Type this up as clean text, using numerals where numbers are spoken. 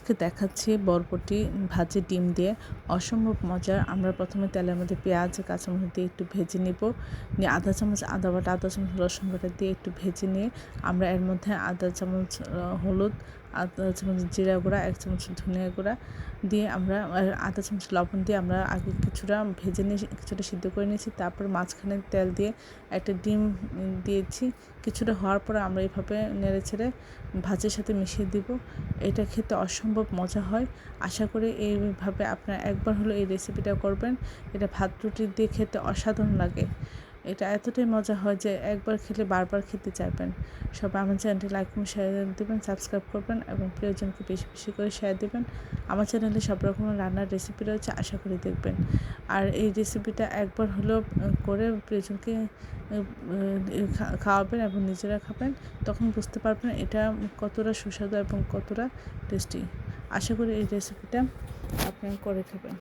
আজকে দেখাচ্ছি বরবটি ভাজি ডিম দিয়ে, অসম্ভব মজার। আমরা প্রথমে তেলের মধ্যে পেঁয়াজ কাঁচামরিচ দিয়ে একটু ভেজে নিব, নিয়ে আধা চামচ আদা বাটা আধা চামচ রসুন বাটা দিয়ে একটু ভেজে নিয়ে আমরা এর মধ্যে আধা চামচ হলুদ, আধা চামচ জিরা গুঁড়া, 1 চামচ ধনিয়া গুঁড়া দিয়ে আমরা আধা চামচ লবণ দিয়ে আমরা আগে কিছুটা ভেজে নিয়ে কিছুটা সিদ্ধ করে নিয়েছি। তারপর মাঝখানে তেল দিয়ে একটা ডিম দিয়েছি। কিছুটা হওয়ার পরে আমরা এইভাবে নেড়ে ছেড়ে ভাজির সাথে মিশিয়ে দিব। এটা খেতে অসম্ভব মজা হয়। আশা করি এইভাবে আপনারা একবার হলো এই রেসিপিটা করবেন। এটা ভাত রুটি দিয়ে খেতে অসাধারণ লাগে। এটা এতটাই মজা হয় যে একবার খেলে বারবার খেতে চাইবেন। সবাই আমার চ্যানেলটি লাইক এবং শেয়ার দেবেন, সাবস্ক্রাইব করবেন এবং প্রিয়জনকে বেশি বেশি করে শেয়ার দেবেন। আমার চ্যানেলে সব রকমের রান্নার রেসিপি রয়েছে, আশা করি দেখবেন। আর এই রেসিপিটা একবার হলেও করে প্রিয়জনকে খাওয়াবেন এবং নিজেরা খাবেন, তখন বুঝতে পারবেন এটা কতটা সুস্বাদু এবং কতটা টেস্টি। আশা করি এই রেসিপিটা আপনারা করে খাবেন।